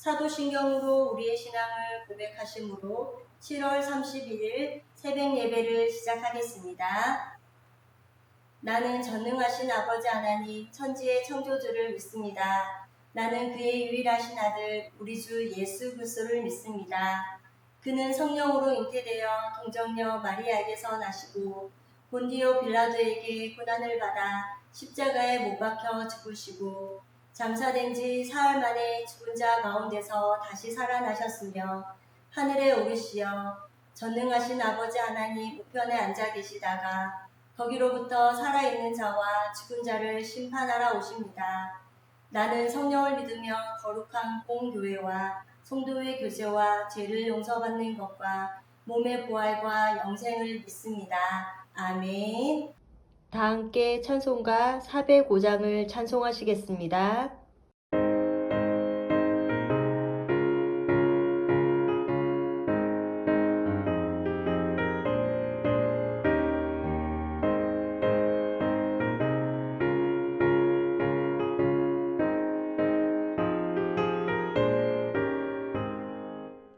사도신경으로 우리의 신앙을 고백하심으로 7월 31일 새벽 예배를 시작하겠습니다. 나는 전능하신 아버지 하나님 천지의 창조주를 믿습니다. 나는 그의 유일하신 아들 우리 주 예수 그리스도를 믿습니다. 그는 성령으로 잉태되어 동정녀 마리아에게서 나시고 본디오 빌라도에게 고난을 받아 십자가에 못 박혀 죽으시고 장사된 지 사흘 만에 죽은 자 가운데서 다시 살아나셨으며 하늘에 오르시어 전능하신 아버지 하나님 우편에 앉아 계시다가 거기로부터 살아있는 자와 죽은 자를 심판하러 오십니다. 나는 성령을 믿으며 거룩한 공교회와 성도의 교제와 죄를 용서받는 것과 몸의 부활과 영생을 믿습니다. 아멘. 다 함께 찬송가 405장을 찬송하시겠습니다.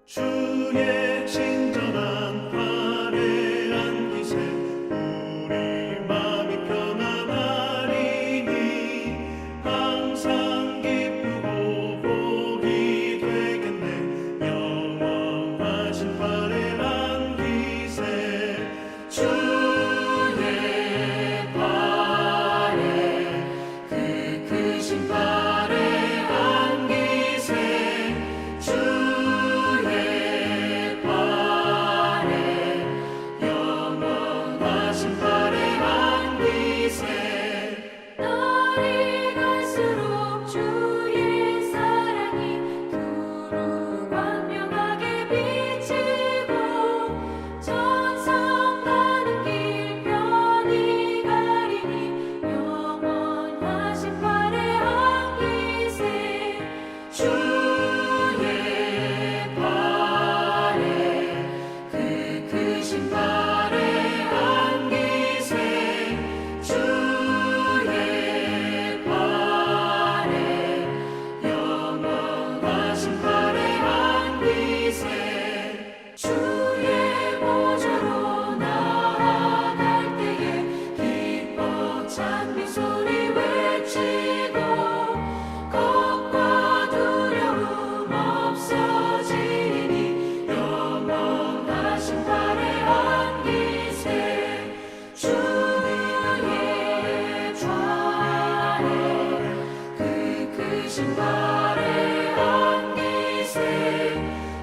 주의 친절한 팔에 안기세 우리 마음이 편안하리니 항상 기쁘고 복이 되겠네 영원하신 팔에 안기세 주의 팔에 그 크신 팔에 안기세 날이 갈수록 주의 사랑이 두루 광명하게 비치고 천상 가는 길 편히 가리니 영원하신 팔에 안기세 주의 팔에 그 크신 팔에 안기세 주의 팔에 영원하신 팔에 안기세 주의 보좌로 나아갈 때에 기뻐 찬미 소리 외치고 겁과 두려움 없어지니 영원하신 팔에 안기세 주의 좌에 그 크신 팔에 안기세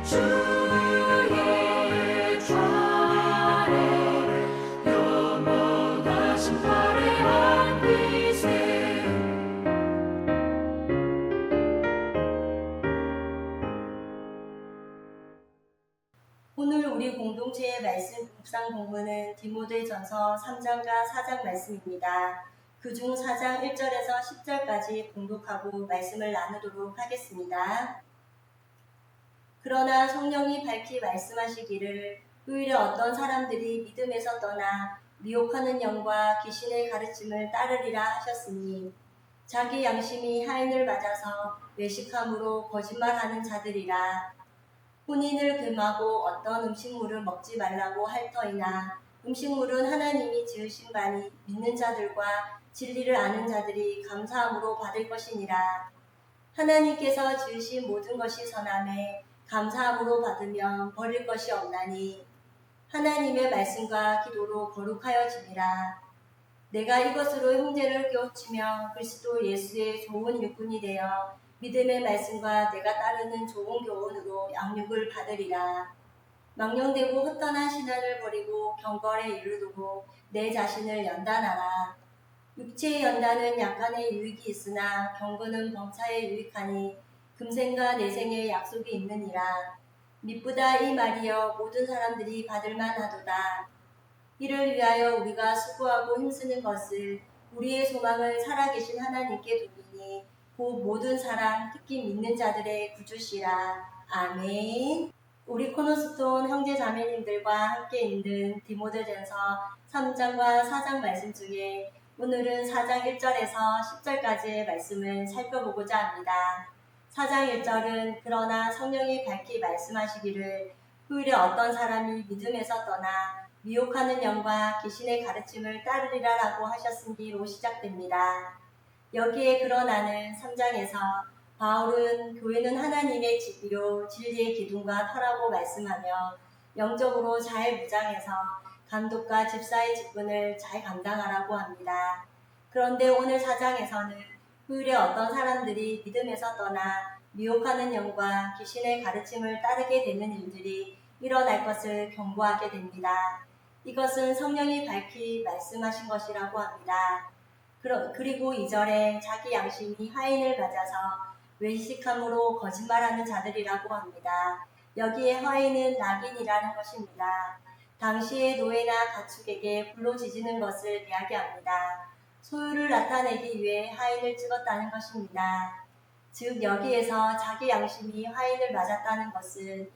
주의 좌에 영원하신 팔에 안기세 오늘 우리 공동체의 말씀 묵상 본문은 디모데전서 3장과 4장 말씀입니다. 그중 4장 1절에서 10절까지 봉독하고 말씀을 나누도록 하겠습니다. 그러나 성령이 밝히 말씀하시기를 오히려 어떤 사람들이 믿음에서 떠나 미혹하는 영과 귀신의 가르침을 따르리라 하셨으니 자기 양심이 하인을 맞아서 외식함으로 거짓말하는 자들이라. 혼인을 금하고 어떤 음식물을 먹지 말라고 할 터이나 음식물은 하나님이 지으신 바니 믿는 자들과 진리를 아는 자들이 감사함으로 받을 것이니라. 하나님께서 지으신 모든 것이 선함에 감사함으로 받으면 버릴 것이 없나니 하나님의 말씀과 기도로 거룩하여지니라. 내가 이것으로 형제를 깨우치며 그리스도 예수의 좋은 일꾼이 되어 믿음의 말씀과 내가 따르는 좋은 교훈으로 양육을 받으리라. 망령되고 헛떠난 신앙을 버리고 경건에 이르도록 내 자신을 연단하라. 육체의 연단은 약간의 유익이 있으나 경건은 범사에 유익하니 금생과 내생의 약속이 있느니라. 미쁘다 이 말이여 모든 사람들이 받을 만하도다. 이를 위하여 우리가 수고하고 힘쓰는 것을 우리의 소망을 살아계신 하나님께 두리니 곧 모든 사람 특히 믿는 자들의 구주시라. 아멘. 우리 코너스톤 형제 자매님들과 함께 읽는 디모데전서 3장과 4장 말씀 중에 오늘은 4장 1절에서 10절까지의 말씀을 살펴보고자 합니다. 4장 1절은 그러나 성령이 밝히 말씀하시기를 후일에 어떤 사람이 믿음에서 떠나 미혹하는 영과 귀신의 가르침을 따르리라 라고 하셨은 뒤로 시작됩니다. 여기에 그러나는 3장에서 바울은 교회는 하나님의 집이요 진리의 기둥과 터라고 말씀하며 영적으로 잘 무장해서 감독과 집사의 직분을 잘 감당하라고 합니다. 그런데 오늘 4장에서는 후일에 어떤 사람들이 믿음에서 떠나 미혹하는 영과 귀신의 가르침을 따르게 되는 일들이 일어날 것을 경고하게 됩니다. 이것은 성령이 밝히 말씀하신 것이라고 합니다. 그리고 2절에 자기 양심이 하인을 맞아서 외식함으로 거짓말하는 자들이라고 합니다. 여기에 하인은 낙인이라는 것입니다. 당시의 노예나 가축에게 불로 지지는 것을 이야기합니다. 소유를 나타내기 위해 하인을 찍었다는 것입니다. 즉 여기에서 자기 양심이 하인을 맞았다는 것은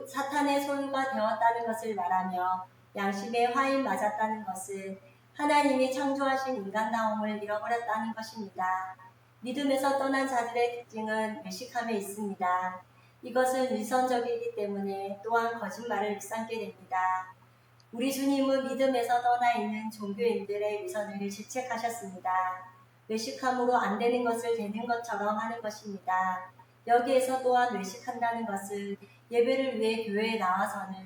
사탄의 소유가 되었다는 것을 말하며 양심에 하인 맞았다는 것은 하나님이 창조하신 인간다움을 잃어버렸다는 것입니다. 믿음에서 떠난 자들의 특징은 외식함에 있습니다. 이것은 위선적이기 때문에 또한 거짓말을 일삼게 됩니다. 우리 주님은 믿음에서 떠나 있는 종교인들의 위선을 질책하셨습니다. 외식함으로 안 되는 것을 되는 것처럼 하는 것입니다. 여기에서 또한 외식한다는 것은 예배를 위해 교회에 나와서는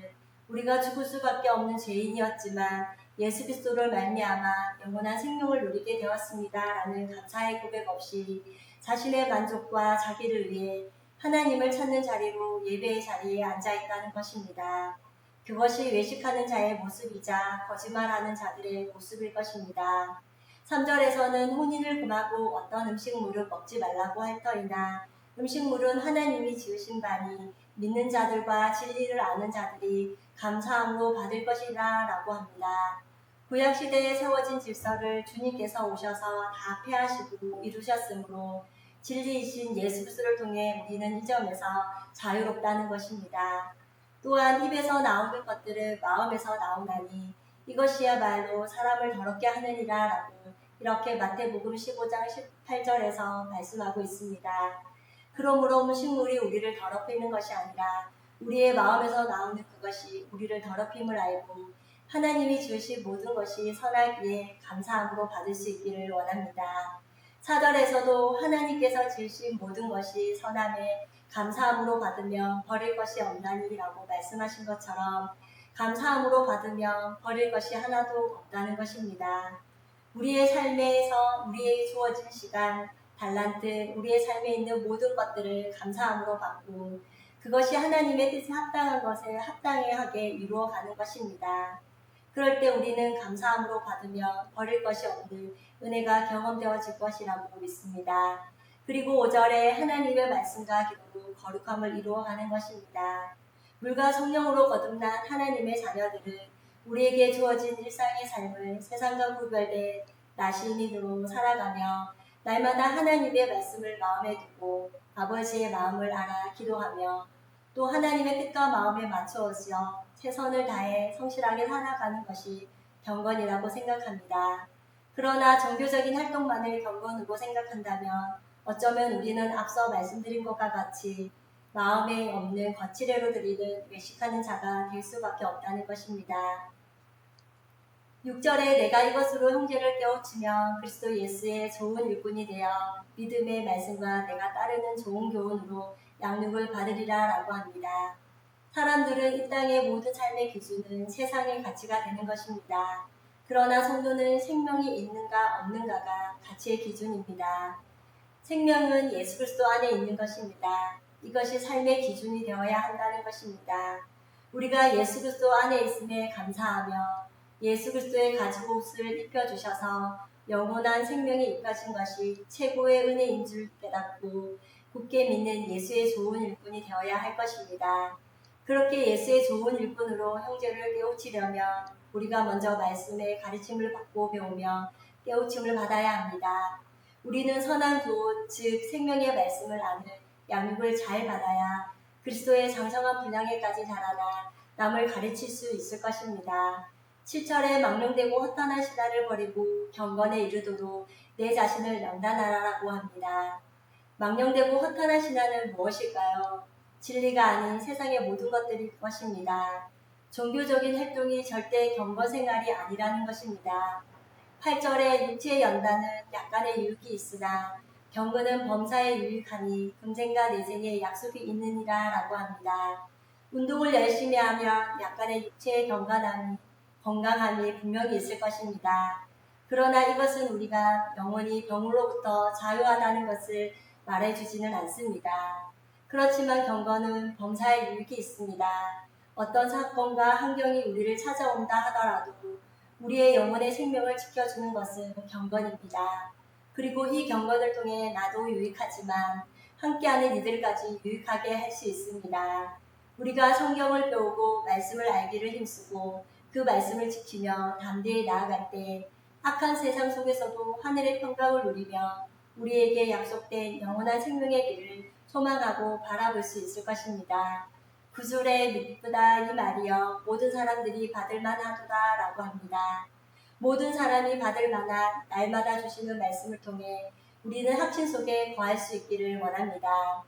우리가 죽을 수밖에 없는 죄인이었지만 예수 그리스도를 말미암아 영원한 생명을 누리게 되었습니다. 라는 감사의 고백 없이 자신의 만족과 자기를 위해 하나님을 찾는 자리로 예배의 자리에 앉아 있다는 것입니다. 그것이 외식하는 자의 모습이자 거짓말하는 자들의 모습일 것입니다. 3절에서는 혼인을 금하고 어떤 음식물을 먹지 말라고 할 터이나 음식물은 하나님이 지으신 바니 믿는 자들과 진리를 아는 자들이 감사함으로 받을 것이라 라고 합니다. 구약시대에 세워진 질서를 주님께서 오셔서 다 폐하시고 이루셨으므로 진리이신 예수 그리스도를 통해 우리는 이 점에서 자유롭다는 것입니다. 또한 입에서 나오는 것들은 마음에서 나오나니 이것이야말로 사람을 더럽게 하느니라 라고 이렇게 마태복음 15장 18절에서 말씀하고 있습니다. 그러므로 음식물이 우리를 더럽히는 것이 아니라 우리의 마음에서 나오는 그것이 우리를 더럽힘을 알고 하나님이 지으신 모든 것이 선하기에 감사함으로 받을 수 있기를 원합니다. 4절에서도 하나님께서 지으신 모든 것이 선함에 감사함으로 받으면 버릴 것이 없나니라고 말씀하신 것처럼 감사함으로 받으면 버릴 것이 하나도 없다는 것입니다. 우리의 삶에서 우리의 주어진 시간, 달란트, 우리의 삶에 있는 모든 것들을 감사함으로 받고 그것이 하나님의 뜻에 합당한 것을 합당하게 이루어가는 것입니다. 그럴 때 우리는 감사함으로 받으며 버릴 것이 없는 은혜가 경험되어질 것이라고 믿습니다. 그리고 5절에 하나님의 말씀과 기도로 거룩함을 이루어가는 것입니다. 물과 성령으로 거듭난 하나님의 자녀들은 우리에게 주어진 일상의 삶을 세상과 구별된 나시인으로 살아가며 날마다 하나님의 말씀을 마음에 두고 아버지의 마음을 알아 기도하며 또 하나님의 뜻과 마음에 맞추어져 최선을 다해 성실하게 살아가는 것이 경건이라고 생각합니다. 그러나 종교적인 활동만을 경건으로 생각한다면 어쩌면 우리는 앞서 말씀드린 것과 같이 마음에 없는 거칠애로 드리는 외식하는 자가 될 수밖에 없다는 것입니다. 6절에 내가 이것으로 형제를 깨우치면 그리스도 예수의 좋은 일꾼이 되어 믿음의 말씀과 내가 따르는 좋은 교훈으로 양육을 받으리라 라고 합니다. 사람들은 이 땅의 모든 삶의 기준은 세상의 가치가 되는 것입니다. 그러나 성도는 생명이 있는가 없는가가 가치의 기준입니다. 생명은 예수 그리스도 안에 있는 것입니다. 이것이 삶의 기준이 되어야 한다는 것입니다. 우리가 예수 그리스도 안에 있음에 감사하며 예수 그리스도의 가죽옷을 입혀주셔서 영원한 생명이 입혀진 것이 최고의 은혜인 줄 깨닫고 굳게 믿는 예수의 좋은 일꾼이 되어야 할 것입니다. 그렇게 예수의 좋은 일꾼으로 형제를 깨우치려면 우리가 먼저 말씀의 가르침을 받고 배우며 깨우침을 받아야 합니다. 우리는 선한 교훈, 즉 생명의 말씀을 아는 양육을 잘 받아야 그리스도의 장성한 분량에까지 자라나 남을 가르칠 수 있을 것입니다. 7절에 망령되고 허탄한 신화를 버리고 경건에 이르도록 내 자신을 연단하라고 합니다. 망령되고 허탄한 신앙은 무엇일까요? 진리가 아닌 세상의 모든 것들일 것입니다. 종교적인 활동이 절대 경건 생활이 아니라는 것입니다. 8절에 육체의 연단은 약간의 유익이 있으나 경건은 범사에 유익하니 금생과 내생에 약속이 있느니라 라고 합니다. 운동을 열심히 하면 약간의 육체의 건강함이 분명히 있을 것입니다. 그러나 이것은 우리가 영원히 병으로부터 자유하다는 것을 말해주지는 않습니다. 그렇지만 경건은 범사에 유익이 있습니다. 어떤 사건과 환경이 우리를 찾아온다 하더라도 우리의 영혼의 생명을 지켜주는 것은 경건입니다. 그리고 이 경건을 통해 나도 유익하지만 함께하는 이들까지 유익하게 할 수 있습니다. 우리가 성경을 배우고 말씀을 알기를 힘쓰고 그 말씀을 지키며 담대히 나아갈 때 악한 세상 속에서도 하늘의 평강을 누리며 우리에게 약속된 영원한 생명의 길을 소망하고 바라볼 수 있을 것입니다. 9절에 미쁘다 이 말이여 모든 사람들이 받을 만하도다 라고 합니다. 모든 사람이 받을 만한 날마다 주시는 말씀을 통해 우리는 합친 속에 거할 수 있기를 원합니다.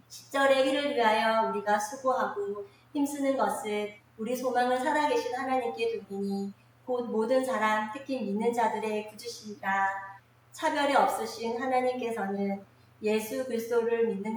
10절의 일을 위하여 우리가 수고하고 힘쓰는 것은 우리 소망을 살아계신 하나님께 두기니 곧 모든 사람 특히 믿는 자들의 구주시라. 차별이 없으신 하나님께서는 예수 그리스도를 믿는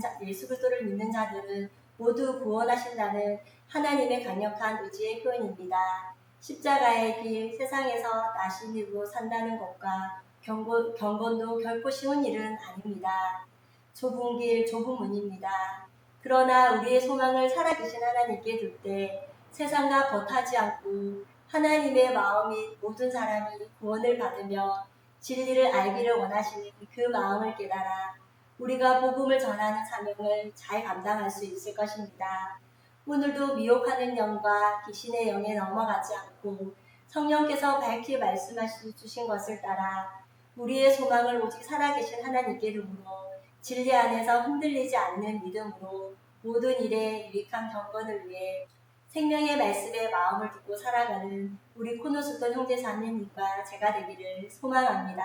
자들은 모두 구원하신다는 하나님의 강력한 의지의 표현입니다. 십자가의 길, 세상에서 나신으로 산다는 것과 경건도 결코 쉬운 일은 아닙니다. 좁은 길, 좁은 문입니다. 그러나 우리의 소망을 살아계신 하나님께 둘 때 세상과 겉하지 않고 하나님의 마음인 모든 사람이 구원을 받으며 진리를 알기를 원하시는 그 마음을 깨달아 우리가 복음을 전하는 사명을 잘 감당할 수 있을 것입니다. 오늘도 미혹하는 영과 귀신의 영에 넘어가지 않고 성령께서 밝히 말씀하시 주신 것을 따라 우리의 소망을 오직 살아계신 하나님께 두므로 진리 안에서 흔들리지 않는 믿음으로 모든 일에 유익한 경건을 위해 생명의 말씀에 마음을 두고 살아가는 우리 코노스톤 형제자매님과 제가 되기를 소망합니다.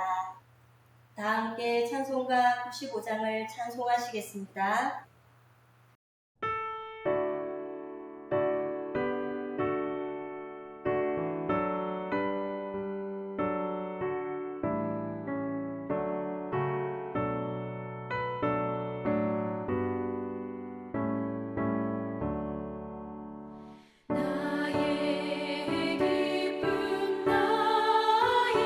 다 함께 찬송가 95장을 찬송하시겠습니다. 나의 기쁨 나의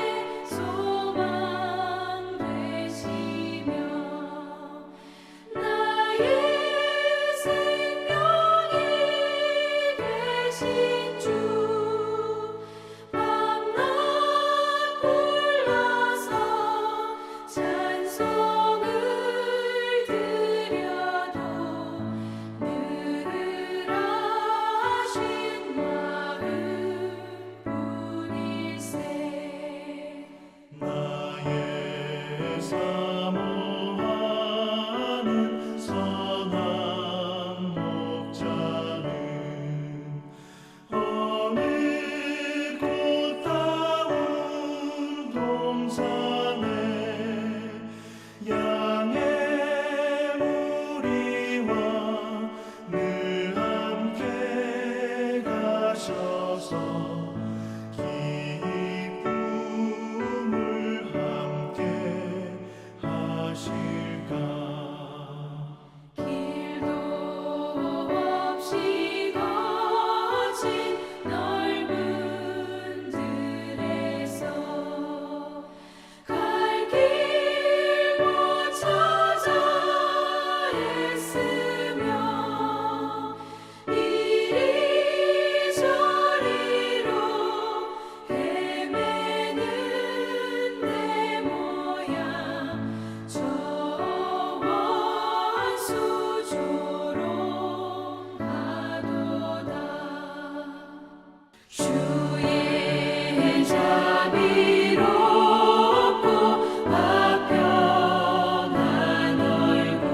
소망 되시며 나의 생명이 되신 주 밤낮 불러서 찬송을 드려도 늘 하신 마음뿐일세 나의 사모하는 선한 목자는 어느 꽃다운 동산에 양의 무리와 늘 함께 가셔서 기쁨을 함께 하실까. 길도 없이 거친 넓은 들에서 갈 길 못 찾아 애쓰며 이리저리로 헤매는 내 모양 저 원수 조롱하도다 주의 자비롭고 화평한 얼굴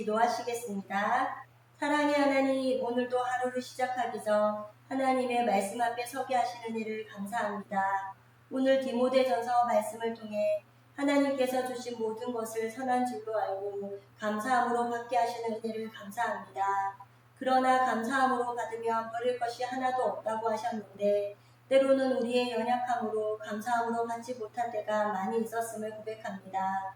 기도하시겠습니다. 사랑의 하나님, 오늘도 하루를 시작하기 전 하나님의 말씀 앞에 서게 하시는 일을 감사합니다. 오늘 디모데전서 말씀을 통해 하나님께서 주신 모든 것을 선한 줄로 알고 감사함으로 받게 하시는 은혜를 감사합니다. 그러나 감사함으로 받으면 버릴 것이 하나도 없다고 하셨는데 때로는 우리의 연약함으로 감사함으로 받지 못할 때가 많이 있었음을 고백합니다.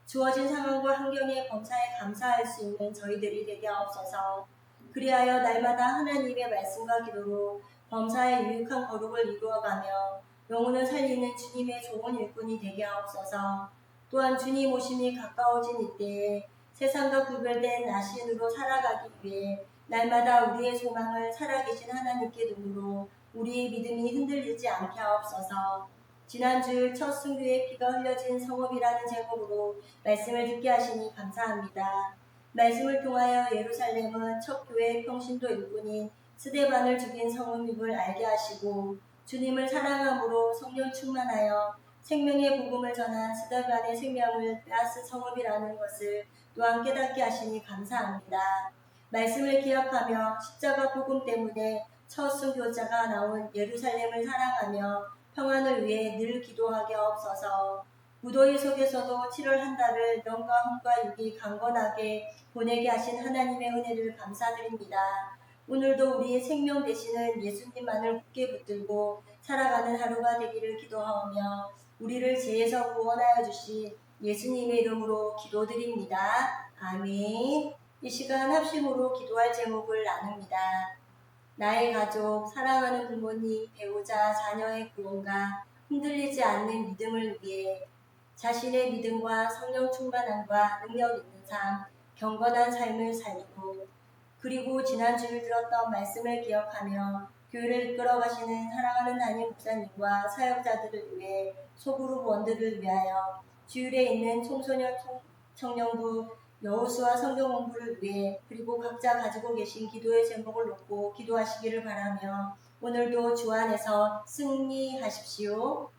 주어진 상황과 환경에 범사에 감사할 수 있는 저희들이 되게 하옵소서. 그리하여 날마다 하나님의 말씀과 기도로 범사의 유익한 거룩을 이루어가며 영혼을 살리는 주님의 좋은 일꾼이 되게 하옵소서. 또한 주님 오심이 가까워진 이때에 세상과 구별된 나신으로 살아가기 위해 날마다 우리의 소망을 살아계신 하나님께 두므로 우리의 믿음이 흔들리지 않게 하옵소서. 지난주 첫 순교의 피가 흘려진 성읍이라는 제목으로 말씀을 듣게 하시니 감사합니다. 말씀을 통하여 예루살렘은 첫 교회의 평신도 일꾼인 스데반을 죽인 성읍임을 알게 하시고 주님을 사랑함으로 성령 충만하여 생명의 복음을 전한 스데반의 생명을 빼앗은 성읍이라는 것을 또한 깨닫게 하시니 감사합니다. 말씀을 기억하며 십자가 복음 때문에 첫 순교자가 나온 예루살렘을 사랑하며 평안을 위해 늘 기도하게 하옵소서. 무더위 속에서도 7월 한 달을 영과 hum과 육이 강건하게 보내게 하신 하나님의 은혜를 감사드립니다. 오늘도 우리의 생명 되시는 예수님만을 굳게 붙들고 살아가는 하루가 되기를 기도하오며 우리를 죄에서 구원하여 주신 예수님의 이름으로 기도드립니다. 아멘. 이 시간 합심으로 기도할 제목을 나눕니다. 나의 가족, 사랑하는 부모님, 배우자, 자녀의 구원과 흔들리지 않는 믿음을 위해 자신의 믿음과 성령 충만함과 능력 있는 삶, 경건한 삶을 살고 그리고 지난주를 들었던 말씀을 기억하며 교회를 이끌어가시는 사랑하는 담임 목사님과 사역자들을 위해 소그룹 원들을 위하여 주일에 있는 청소년 청년부 여호수아 성경 공부를 위해 그리고 각자 가지고 계신 기도의 제목을 놓고 기도하시기를 바라며 오늘도 주 안에서 승리하십시오.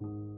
주